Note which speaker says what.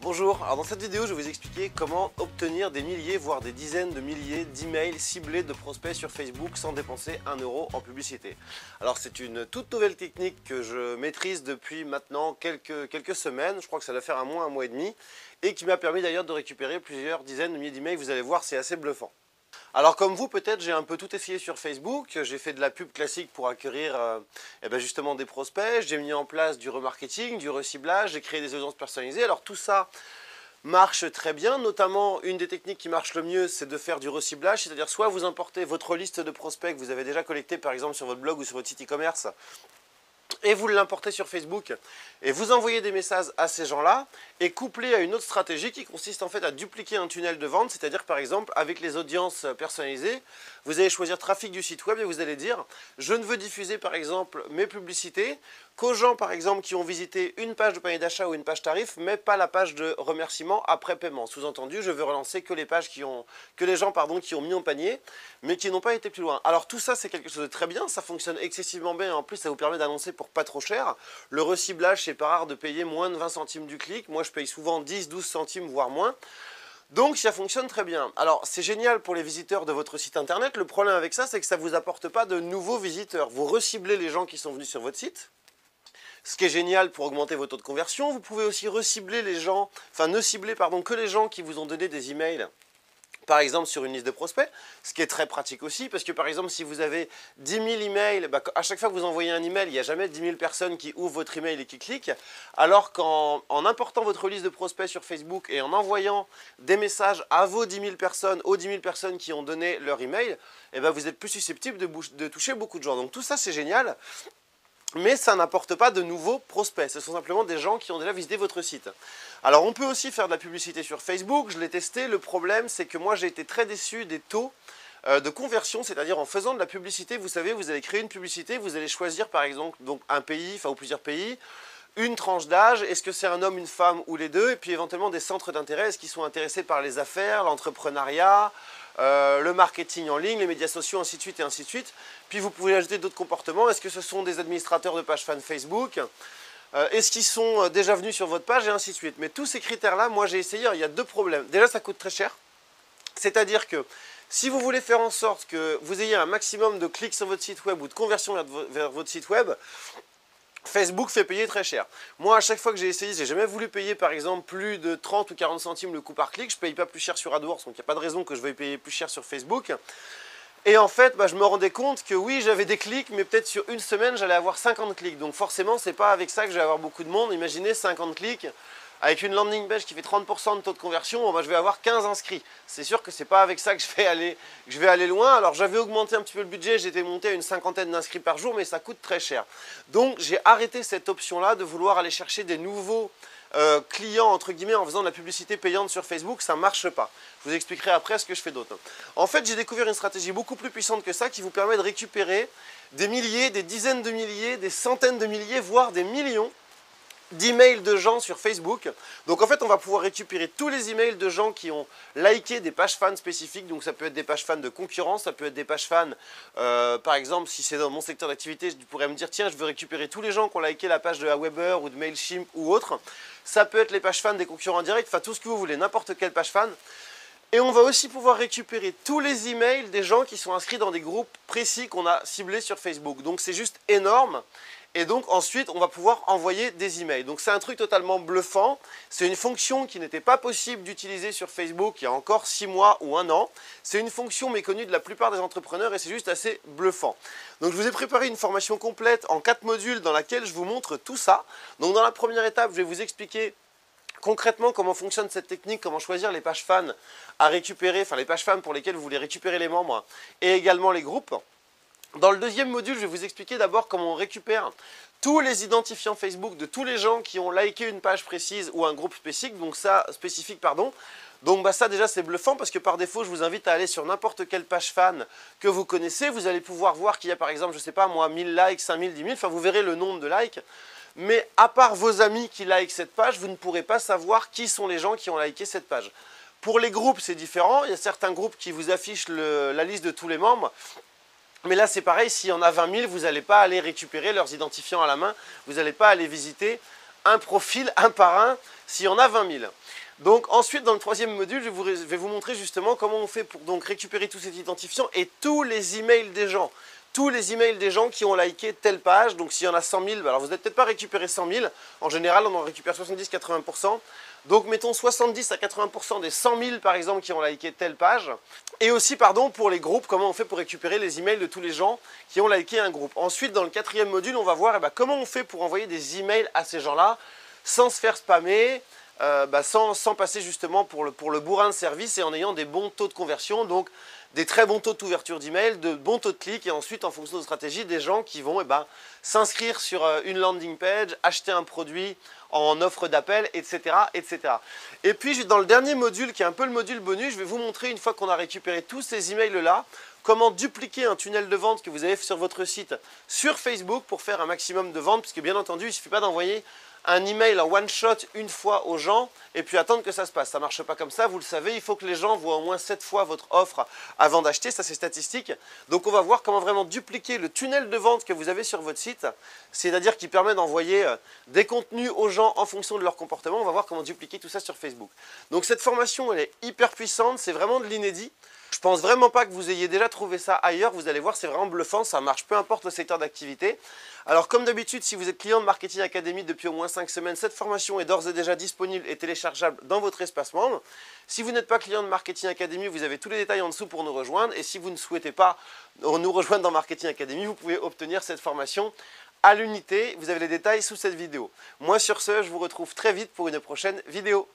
Speaker 1: Bonjour, alors dans cette vidéo je vais vous expliquer comment obtenir des milliers voire des dizaines de milliers d'emails ciblés de prospects sur Facebook sans dépenser 1 euro en publicité. Alors c'est une toute nouvelle technique que je maîtrise depuis maintenant quelques semaines, je crois que ça doit faire un mois et demi, et qui m'a permis d'ailleurs de récupérer plusieurs dizaines de milliers d'emails. Vous allez voir, c'est assez bluffant. Alors comme vous peut-être, j'ai un peu tout essayé sur Facebook, j'ai fait de la pub classique pour acquérir justement des prospects, j'ai mis en place du remarketing, du reciblage, j'ai créé des audiences personnalisées. Alors tout ça marche très bien, notamment une des techniques qui marche le mieux, c'est de faire du reciblage, c'est-à-dire soit vous importez votre liste de prospects que vous avez déjà collectés par exemple sur votre blog ou sur votre site e-commerce, et vous l'importez sur Facebook et vous envoyez des messages à ces gens-là, et couplé à une autre stratégie qui consiste en fait à dupliquer un tunnel de vente, c'est-à-dire par exemple avec les audiences personnalisées, vous allez choisir trafic du site web et vous allez dire je ne veux diffuser par exemple mes publicités qu'aux gens par exemple qui ont visité une page de panier d'achat ou une page tarif, mais pas la page de remerciement après paiement. Sous-entendu, je veux relancer que les pages qui ont mis en panier mais qui n'ont pas été plus loin. Alors tout ça c'est quelque chose de très bien, ça fonctionne excessivement bien et en plus ça vous permet d'annoncer pour pas trop cher. Le reciblage, c'est pas rare de payer moins de 20 centimes du clic. Moi je paye souvent 10-12 centimes voire moins. Donc ça fonctionne très bien. Alors c'est génial pour les visiteurs de votre site internet. Le problème avec ça, c'est que ça ne vous apporte pas de nouveaux visiteurs. Vous reciblez les gens qui sont venus sur votre site, ce qui est génial pour augmenter vos taux de conversion. Vous pouvez aussi recibler les gens, enfin ne cibler que les gens qui vous ont donné des emails, par exemple sur une liste de prospects, ce qui est très pratique aussi, parce que par exemple si vous avez 10 000 emails, à chaque fois que vous envoyez un email, il n'y a jamais 10 000 personnes qui ouvrent votre email et qui cliquent, alors qu'en important votre liste de prospects sur Facebook et en envoyant des messages à vos 10 000 personnes, aux 10 000 personnes qui ont donné leur email, vous êtes plus susceptible de toucher beaucoup de gens. Donc tout ça c'est génial. Mais ça n'apporte pas de nouveaux prospects, ce sont simplement des gens qui ont déjà visité votre site. Alors on peut aussi faire de la publicité sur Facebook, je l'ai testé, le problème c'est que moi j'ai été très déçu des taux de conversion, c'est-à-dire en faisant de la publicité, vous savez, vous allez créer une publicité, vous allez choisir par exemple donc un pays, ou plusieurs pays, une tranche d'âge, est-ce que c'est un homme, une femme ou les deux, et puis éventuellement des centres d'intérêt, est-ce qu'ils sont intéressés par les affaires, l'entrepreneuriat, le marketing en ligne, les médias sociaux, ainsi de suite et ainsi de suite. Puis vous pouvez ajouter d'autres comportements. Est-ce que ce sont des administrateurs de pages fan Facebook? Est-ce qu'ils sont déjà venus sur votre page et ainsi de suite. Mais tous ces critères-là, moi j'ai essayé, il y a deux problèmes. Déjà, ça coûte très cher. C'est-à-dire que si vous voulez faire en sorte que vous ayez un maximum de clics sur votre site web ou de conversion vers votre site web, Facebook fait payer très cher. Moi, à chaque fois que j'ai essayé, j'ai jamais voulu payer par exemple plus de 30 ou 40 centimes le coût par clic. Je ne paye pas plus cher sur AdWords, donc il n'y a pas de raison que je veuille payer plus cher sur Facebook. Et en fait, je me rendais compte que oui, j'avais des clics, mais peut-être sur une semaine, j'allais avoir 50 clics. Donc forcément, ce n'est pas avec ça que je vais avoir beaucoup de monde. Imaginez 50 clics. Avec une landing page qui fait 30% de taux de conversion, je vais avoir 15 inscrits. C'est sûr que ce n'est pas avec ça que je vais aller loin. Alors j'avais augmenté un petit peu le budget, j'étais monté à une cinquantaine d'inscrits par jour, mais ça coûte très cher. Donc j'ai arrêté cette option-là de vouloir aller chercher des nouveaux clients, entre guillemets, en faisant de la publicité payante sur Facebook. Ça ne marche pas. Je vous expliquerai après ce que je fais d'autre. En fait, j'ai découvert une stratégie beaucoup plus puissante que ça qui vous permet de récupérer des milliers, des dizaines de milliers, des centaines de milliers, voire des millions d'emails de gens sur Facebook. Donc en fait on va pouvoir récupérer tous les emails de gens qui ont liké des pages fans spécifiques. Donc ça peut être des pages fans de concurrence, ça peut être des pages fans par exemple si c'est dans mon secteur d'activité, je pourrais me dire tiens je veux récupérer tous les gens qui ont liké la page de Aweber ou de Mailchimp ou autre. Ça peut être les pages fans des concurrents directs, enfin tout ce que vous voulez, n'importe quelle page fan. Et on va aussi pouvoir récupérer tous les emails des gens qui sont inscrits dans des groupes précis qu'on a ciblés sur Facebook. Donc c'est juste énorme. Et donc ensuite, on va pouvoir envoyer des emails. Donc c'est un truc totalement bluffant. C'est une fonction qui n'était pas possible d'utiliser sur Facebook il y a encore 6 mois ou 1 an. C'est une fonction méconnue de la plupart des entrepreneurs et c'est juste assez bluffant. Donc je vous ai préparé une formation complète en 4 modules dans laquelle je vous montre tout ça. Donc dans la première étape, je vais vous expliquer concrètement comment fonctionne cette technique, comment choisir les pages fans à récupérer, enfin les pages fans pour lesquelles vous voulez récupérer les membres et également les groupes. Dans le deuxième module, je vais vous expliquer d'abord comment on récupère tous les identifiants Facebook de tous les gens qui ont liké une page précise ou un groupe spécifique. Donc ça, Donc ça déjà c'est bluffant parce que par défaut je vous invite à aller sur n'importe quelle page fan que vous connaissez. Vous allez pouvoir voir qu'il y a par exemple, je ne sais pas moi, 1000 likes, 5000, 10 000, enfin vous verrez le nombre de likes. Mais à part vos amis qui likent cette page, vous ne pourrez pas savoir qui sont les gens qui ont liké cette page. Pour les groupes c'est différent, il y a certains groupes qui vous affichent la liste de tous les membres. Mais là, c'est pareil, s'il y en a 20 000, vous n'allez pas aller récupérer leurs identifiants à la main, vous n'allez pas aller visiter un profil un par un s'il y en a 20 000. Donc ensuite, dans le troisième module, je vais vous montrer justement comment on fait pour donc récupérer tous ces identifiants et tous les emails des gens. Tous les emails des gens qui ont liké telle page. Donc s'il y en a 100 000, alors vous n'avez peut-être pas récupéré 100 000. En général, on en récupère 70-80%. Donc mettons 70 à 80% des 100 000 par exemple qui ont liké telle page. Et aussi, pardon, pour les groupes, comment on fait pour récupérer les emails de tous les gens qui ont liké un groupe. Ensuite, dans le quatrième module, on va voir comment on fait pour envoyer des emails à ces gens-là sans se faire spammer. Sans passer justement pour le bourrin de service et en ayant des bons taux de conversion, donc des très bons taux d'ouverture d'email, de bons taux de clics et ensuite en fonction de stratégie, des gens qui vont s'inscrire sur une landing page, acheter un produit en offre d'appel, etc., etc. Et puis dans le dernier module qui est un peu le module bonus, je vais vous montrer une fois qu'on a récupéré tous ces emails-là, comment dupliquer un tunnel de vente que vous avez sur votre site sur Facebook pour faire un maximum de ventes, puisque bien entendu, il ne suffit pas d'envoyer un email en one shot une fois aux gens et puis attendre que ça se passe. Ça ne marche pas comme ça, vous le savez, il faut que les gens voient au moins 7 fois votre offre avant d'acheter, ça c'est statistique. Donc on va voir comment vraiment dupliquer le tunnel de vente que vous avez sur votre site, c'est-à-dire qui permet d'envoyer des contenus aux gens en fonction de leur comportement. On va voir comment dupliquer tout ça sur Facebook. Donc cette formation, elle est hyper puissante, c'est vraiment de l'inédit. Je pense vraiment pas que vous ayez déjà trouvé ça ailleurs, vous allez voir, c'est vraiment bluffant, ça marche peu importe le secteur d'activité. Alors comme d'habitude, si vous êtes client de Marketing Academy depuis au moins 5 semaines, cette formation est d'ores et déjà disponible et téléchargeable dans votre espace membre. Si vous n'êtes pas client de Marketing Academy, vous avez tous les détails en dessous pour nous rejoindre. Et si vous ne souhaitez pas nous rejoindre dans Marketing Academy, vous pouvez obtenir cette formation à l'unité. Vous avez les détails sous cette vidéo. Moi sur ce, je vous retrouve très vite pour une prochaine vidéo.